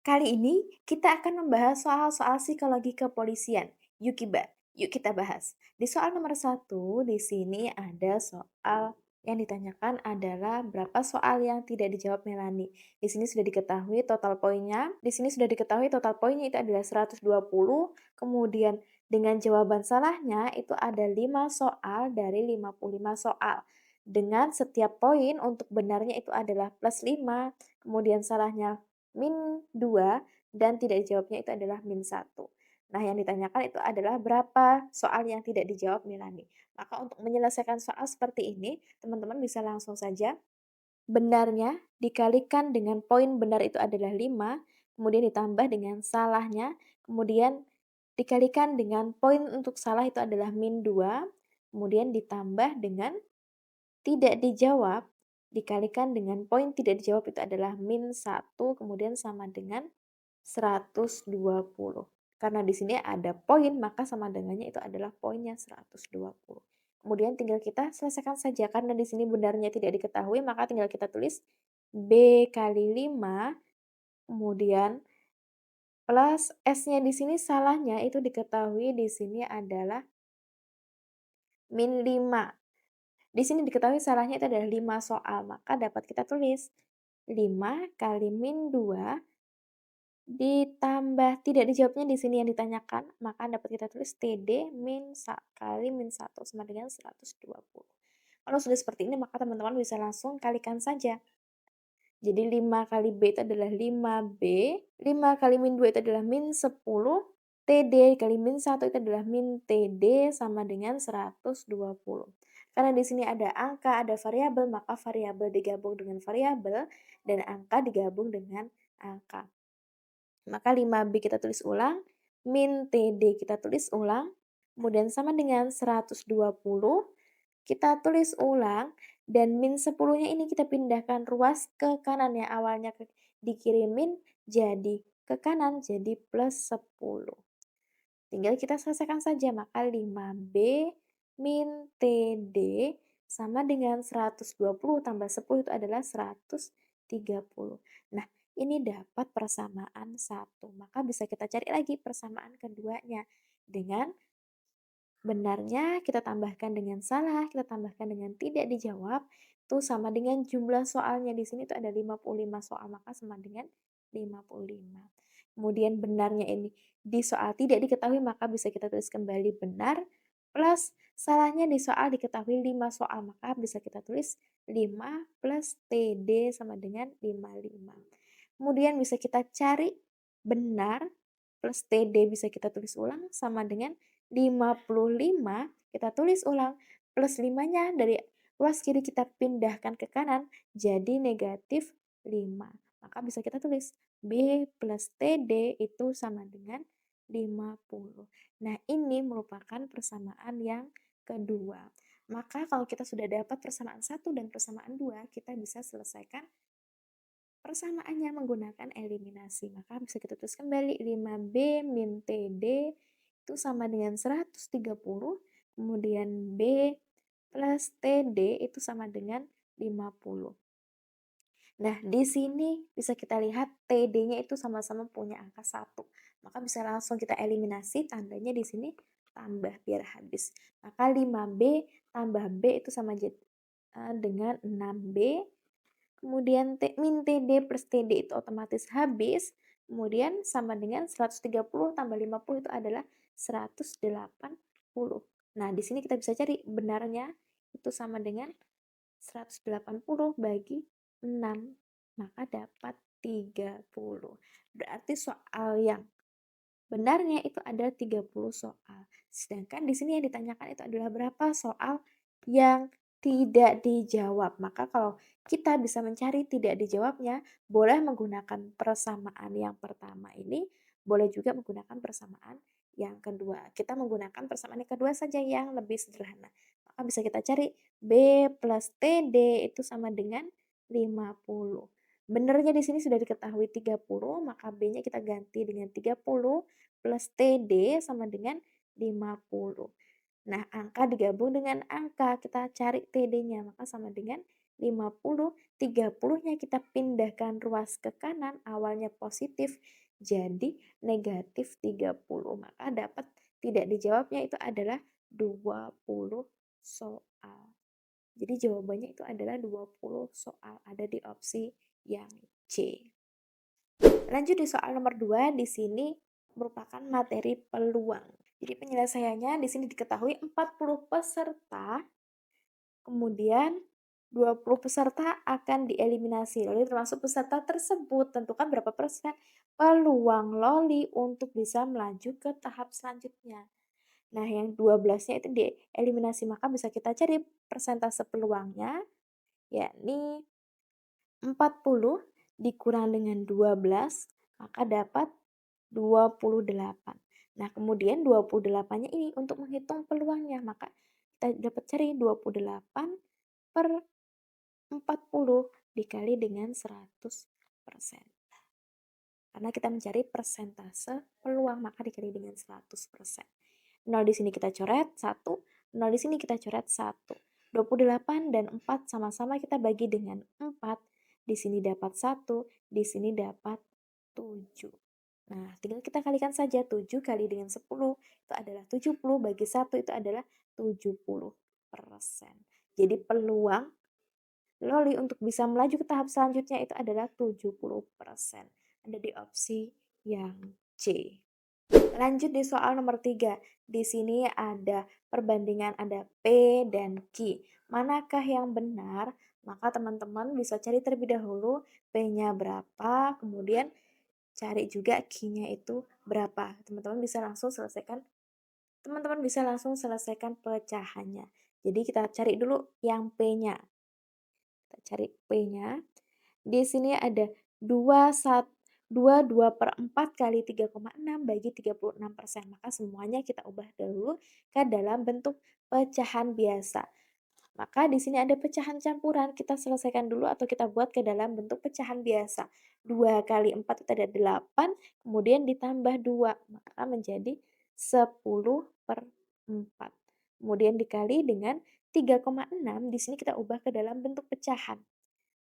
Kali ini kita akan membahas soal-soal psikologi kepolisian. Yuk kita bahas. Di soal nomor 1, di sini ada soal yang ditanyakan adalah berapa soal yang tidak dijawab Melani. Di sini sudah diketahui total poinnya. Di sini sudah diketahui total poinnya itu adalah 120. Kemudian dengan jawaban salahnya itu ada 5 soal dari 55 soal. Dengan setiap poin untuk benarnya itu adalah plus 5, kemudian salahnya -2 dan tidak dijawabnya itu adalah -1. Nah, yang ditanyakan itu adalah berapa soal yang tidak dijawab Milani. Maka untuk menyelesaikan soal seperti ini, teman-teman bisa langsung saja benarnya dikalikan dengan poin benar itu adalah 5, kemudian ditambah dengan salahnya, kemudian dikalikan dengan poin untuk salah itu adalah -2, kemudian ditambah dengan tidak dijawab, dikalikan dengan poin tidak dijawab itu adalah -1, kemudian sama dengan 120. Karena di sini ada poin, maka sama dengannya itu adalah poinnya 120. Kemudian tinggal kita selesaikan saja, karena di sini benarnya tidak diketahui, maka tinggal kita tulis B kali 5, kemudian plus S-nya di sini salahnya itu diketahui di sini adalah -5. Di sini diketahui salahnya itu adalah 5 soal, maka dapat kita tulis 5 kali -2 ditambah tidak dijawabnya di sini yang ditanyakan, maka dapat kita tulis TD kali -1 sama dengan 120. Kalau sudah seperti ini, maka teman-teman bisa langsung kalikan saja. Jadi 5 kali B itu adalah 5B, 5 kali -2 itu adalah -10, TD kali -1 itu adalah -TD sama dengan 120. Karena di sini ada angka, ada variabel, maka variabel digabung dengan variabel dan angka digabung dengan angka. Maka 5B kita tulis ulang, -TD kita tulis ulang, kemudian sama dengan 120, kita tulis ulang, dan -10-nya ini kita pindahkan ruas ke kanan ya, awalnya di kiri min, jadi ke kanan, jadi plus 10. Tinggal kita selesaikan saja, maka 5B min TD sama dengan 120 tambah 10 itu adalah 130. Nah, ini dapat persamaan 1, maka bisa kita cari lagi persamaan keduanya. Dengan benarnya kita tambahkan dengan salah, kita tambahkan dengan tidak dijawab, itu sama dengan jumlah soalnya. Di sini itu ada 55 soal, maka sama dengan 55. Kemudian benarnya ini di soal tidak diketahui, maka bisa kita tulis kembali benar, plus salahnya di soal diketahui 5 soal, maka bisa kita tulis 5 plus TD sama dengan 55. Kemudian bisa kita cari benar plus TD bisa kita tulis ulang sama dengan 55, kita tulis ulang, plus 5-nya dari ruas kiri kita pindahkan ke kanan, jadi negatif 5. Maka bisa kita tulis B plus TD itu sama dengan 50. Nah, ini merupakan persamaan yang kedua. Maka kalau kita sudah dapat persamaan 1 dan persamaan 2, kita bisa selesaikan persamaannya menggunakan eliminasi. Maka bisa kita tulis kembali 5B min TD itu sama dengan 130, kemudian B plus TD itu sama dengan 50. Nah, di sini bisa kita lihat TD-nya itu sama-sama punya angka 1. Maka bisa langsung kita eliminasi, tandanya di sini tambah biar habis. Maka 5B tambah B itu sama dengan 6B. Kemudian min TD plus TD itu otomatis habis, kemudian sama dengan 130 tambah 50 itu adalah 180. Nah, di sini kita bisa cari benarnya itu sama dengan 180 bagi 6, maka dapat 30. Berarti soal yang benarnya itu ada 30 soal. Sedangkan di sini yang ditanyakan itu adalah berapa soal yang tidak dijawab. Maka kalau kita bisa mencari tidak dijawabnya, boleh menggunakan persamaan yang pertama ini, boleh juga menggunakan persamaan yang kedua. Kita menggunakan persamaan yang kedua saja yang lebih sederhana. Maka bisa kita cari B plus TD itu sama dengan 50. Benernya di sini sudah diketahui 30, maka B-nya kita ganti dengan 30 plus TD sama dengan 50. Nah, angka digabung dengan angka, kita cari TD-nya, maka sama dengan 50, 30-nya kita pindahkan ruas ke kanan, awalnya positif, jadi negatif 30. Maka dapat tidak dijawabnya itu adalah 20 soal. Jadi jawabannya itu adalah 20 soal, ada di opsi yang C. Lanjut di soal nomor 2, di sini merupakan materi peluang. Jadi penyelesaiannya di sini diketahui 40 peserta, kemudian 20 peserta akan dieliminasi. Lalu termasuk peserta tersebut, tentukan berapa persen peluang Loli untuk bisa melaju ke tahap selanjutnya. Nah, yang 12-nya itu dieliminasi, maka bisa kita cari persentase peluangnya, yakni 40 dikurang dengan 12, maka dapat 28. Nah, kemudian 28-nya ini untuk menghitung peluangnya, maka kita dapat cari 28 per 40 dikali dengan 100%. Karena kita mencari persentase peluang, maka dikali dengan 100%. 0 di sini kita coret 1, 0 di sini kita coret 1. 28 dan 4 sama-sama kita bagi dengan 4. Di sini dapat 1, di sini dapat 7. Nah, tinggal kita kalikan saja 7 kali dengan 10 itu adalah 70, bagi 1 itu adalah 70%. Jadi peluang Loli untuk bisa melaju ke tahap selanjutnya itu adalah 70%. Ada di opsi yang C. Lanjut di soal nomor 3. Di sini ada perbandingan ada P dan Q. Manakah yang benar? Maka teman-teman bisa cari terlebih dahulu P-nya berapa, kemudian cari juga Q-nya itu berapa. Teman-teman bisa langsung selesaikan pecahannya. Jadi kita cari dulu yang P-nya. Kita cari P-nya. Di sini ada 2 kali 3,6 bagi 36%. Maka semuanya kita ubah dulu ke dalam bentuk pecahan biasa. Maka di sini ada pecahan campuran, kita selesaikan dulu atau kita buat ke dalam bentuk pecahan biasa. 2 kali 4 itu ada 8, kemudian ditambah 2, maka menjadi 10/4. Kemudian dikali dengan 3,6, di sini kita ubah ke dalam bentuk pecahan.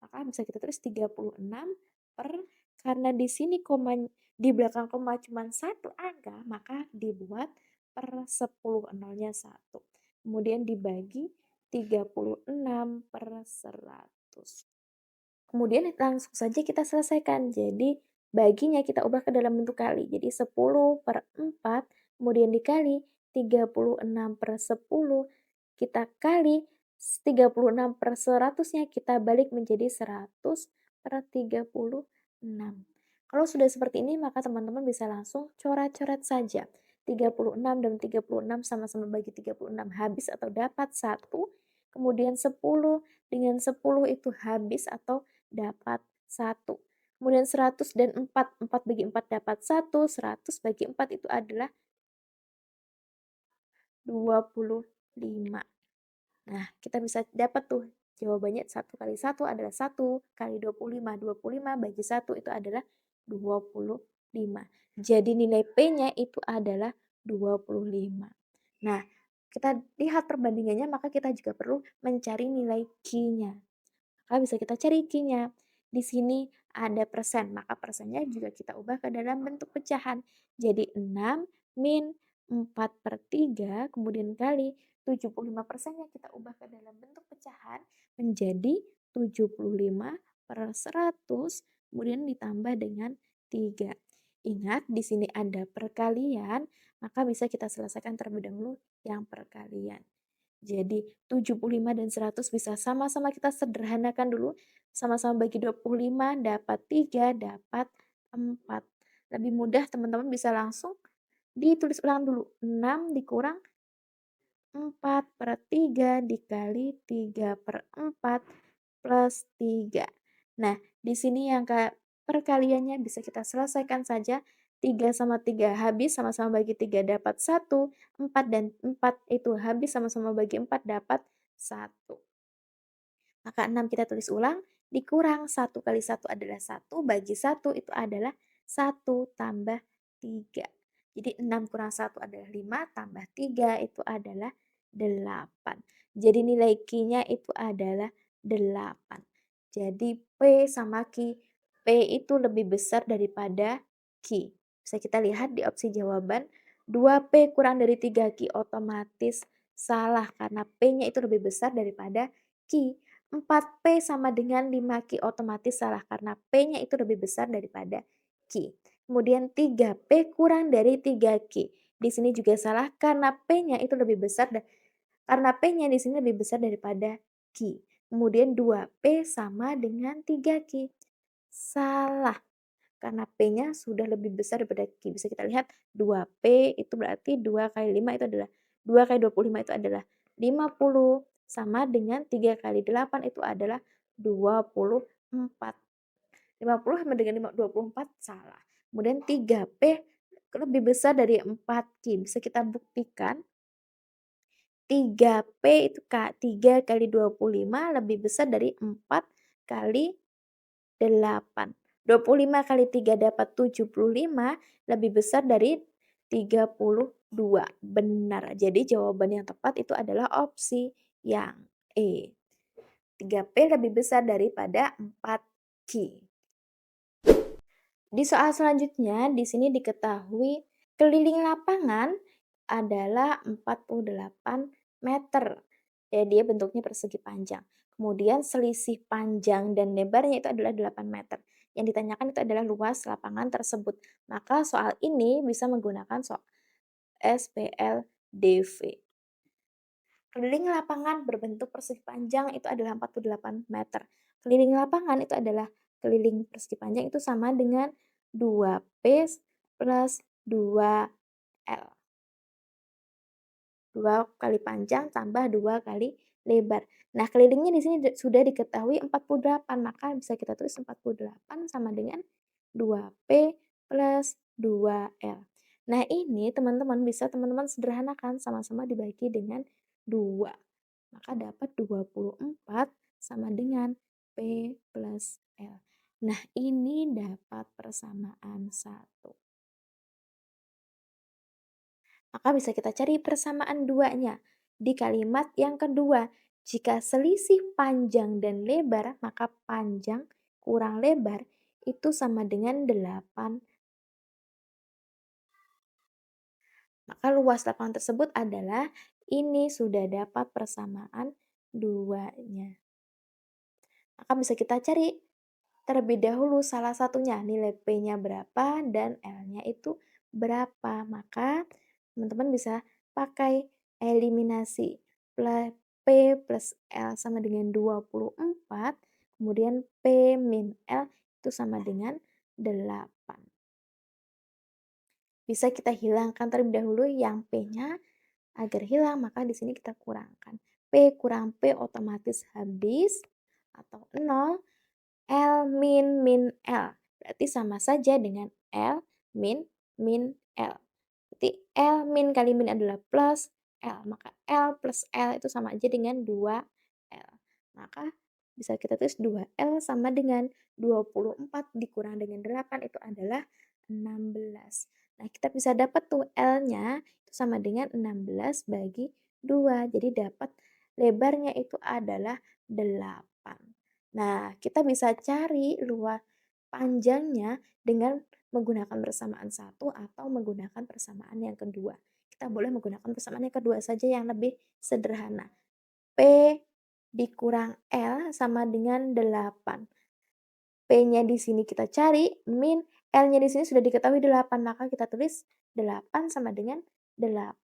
Maka bisa kita tulis 36 per, karena di sini koma, di belakang koma cuma satu angka, maka dibuat per 10, nolnya 1. Kemudian dibagi 36/100. Kemudian langsung saja kita selesaikan. Jadi baginya kita ubah ke dalam bentuk kali. Jadi 10/4, kemudian dikali 36/10, kita kali 36/100-nya kita balik menjadi 100/36. Kalau sudah seperti ini, maka teman-teman bisa langsung coret-coret saja. 36 dan 36 sama-sama bagi 36 habis atau dapat 1. Kemudian 10 dengan 10 itu habis atau dapat 1. Kemudian 100 dan 4, 4 bagi 4 dapat 1, 100 bagi 4 itu adalah 25. Nah, kita bisa dapat tuh jawabannya 1 kali 1 adalah 1, kali 25, 25 bagi 1 itu adalah 25. Jadi nilai P-nya itu adalah 25. Nah, kita lihat perbandingannya, maka kita juga perlu mencari nilai Q-nya. Maka bisa kita cari Q-nya. Di sini ada persen, maka persennya juga kita ubah ke dalam bentuk pecahan. Jadi 6 min 4/3, kemudian kali 75%-nya kita ubah ke dalam bentuk pecahan menjadi 75/100, kemudian ditambah dengan 3. Ingat, di sini ada perkalian, maka bisa kita selesaikan terlebih dahulu yang perkalian. Jadi 75 dan 100 bisa sama-sama kita sederhanakan dulu. Sama-sama bagi 25 dapat 3, dapat 4. Lebih mudah teman-teman bisa langsung ditulis ulang dulu. 6 dikurang 4/3 dikali 3/4 plus 3. Nah, di sini yang perkaliannya bisa kita selesaikan saja. 3 sama 3 habis, sama-sama bagi 3 dapat 1. 4 dan 4 itu habis, sama-sama bagi 4 dapat 1. Maka 6 kita tulis ulang, dikurang 1 kali 1 adalah 1, bagi 1 itu adalah 1 tambah 3. Jadi 6 kurang 1 adalah 5, tambah 3 itu adalah 8. Jadi nilai Q-nya itu adalah 8. Jadi P sama Q. P itu lebih besar daripada Q. Bisa kita lihat di opsi jawaban, 2P kurang dari 3Q otomatis salah karena P-nya itu lebih besar daripada Q. 4P sama dengan 5Q otomatis salah karena P-nya itu lebih besar daripada Q. Kemudian 3P kurang dari 3Q. Di sini juga salah karena P-nya itu lebih besar karena P-nya di sini lebih besar daripada Q. Kemudian 2P sama dengan 3Q. Salah, karena P-nya sudah lebih besar daripada Q. Bisa kita lihat 2P itu berarti 2 kali 5 itu adalah 2 kali 25 itu adalah 50 sama dengan 3 kali 8 itu adalah 24. 50 sama dengan 24 salah. Kemudian 3P lebih besar dari 4Q. Bisa kita buktikan 3P itu 3 kali 25 lebih besar dari 4 kali 8. 25 kali 3 dapat 75, lebih besar dari 32. Benar, jadi jawaban yang tepat itu adalah opsi yang E. 3P lebih besar daripada 4Q. Di soal selanjutnya, di sini diketahui keliling lapangan adalah 48 meter. Ya, dia bentuknya persegi panjang. Kemudian selisih panjang dan lebarnya itu adalah 8 meter. Yang ditanyakan itu adalah luas lapangan tersebut. Maka soal ini bisa menggunakan soal SPLDV. Keliling lapangan berbentuk persegi panjang itu adalah 48 meter. Keliling lapangan itu adalah keliling persegi panjang itu sama dengan 2P plus 2L. 2 kali panjang tambah 2 kali lebar. Nah, kelilingnya di sini sudah diketahui 48, maka bisa kita tulis 48 sama dengan 2P plus 2L. Nah, ini teman-teman bisa teman-teman sederhanakan sama-sama dibagi dengan 2. Maka dapat 24 sama dengan P plus L. Nah, ini dapat persamaan 1. Maka bisa kita cari persamaan 2-nya. Di kalimat yang kedua, jika selisih panjang dan lebar, maka panjang kurang lebar itu sama dengan 8. Maka luas lapangan tersebut adalah ini sudah dapat persamaan 2-nya. Maka bisa kita cari terlebih dahulu salah satunya, nilai P-nya berapa dan L-nya itu berapa. Maka teman-teman bisa pakai eliminasi. P plus L sama dengan 24, kemudian P min L itu sama dengan 8. Bisa kita hilangkan terlebih dahulu yang P-nya, agar hilang maka di sini kita kurangkan. P kurang P otomatis habis atau 0. L min L. Berarti sama saja dengan L min L. Berarti L min kali min adalah plus L. Maka L plus L itu sama aja dengan 2L. Maka bisa kita tulis 2L sama dengan 24 dikurang dengan 8 itu adalah 16. Nah, kita bisa dapat tuh L-nya itu sama dengan 16 bagi 2. Jadi dapat lebarnya itu adalah 8. Nah, kita bisa cari luas panjangnya dengan menggunakan persamaan satu atau menggunakan persamaan yang kedua. Kita boleh menggunakan persamaan yang kedua saja yang lebih sederhana. P dikurang L sama dengan 8. P-nya di sini kita cari, min L-nya di sini sudah diketahui 8, maka kita tulis 8 sama dengan 8.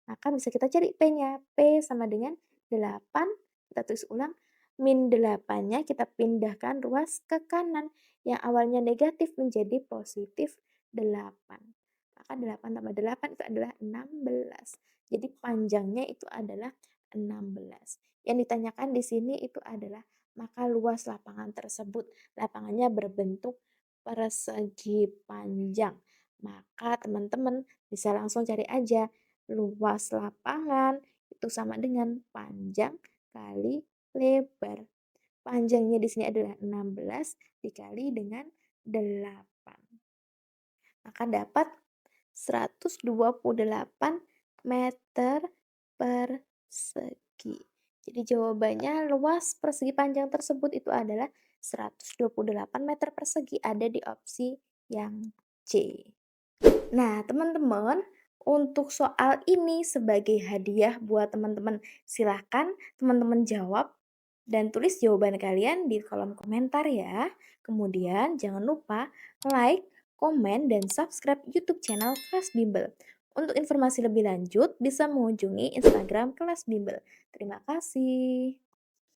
Maka bisa kita cari P-nya. P sama dengan 8, kita tulis ulang, min 8-nya kita pindahkan ruas ke kanan. Yang awalnya negatif menjadi positif 8. Maka 8 tambah 8 itu adalah 16. Jadi panjangnya itu adalah 16. Yang ditanyakan di sini itu adalah maka luas lapangan tersebut. Lapangannya berbentuk persegi panjang. Maka teman-teman bisa langsung cari aja luas lapangan itu sama dengan panjang kali lebar. Panjangnya di sini adalah 16 dikali dengan 8. Maka dapat 128 meter persegi. Jadi jawabannya luas persegi panjang tersebut itu adalah 128 meter persegi, ada di opsi yang C. Nah, teman-teman, untuk soal ini sebagai hadiah buat teman-teman, silahkan teman-teman jawab dan tulis jawaban kalian di kolom komentar ya. Kemudian jangan lupa like, komen, dan subscribe YouTube channel Kelas Bimbel. Untuk informasi lebih lanjut bisa mengunjungi Instagram Kelas Bimbel. Terima kasih.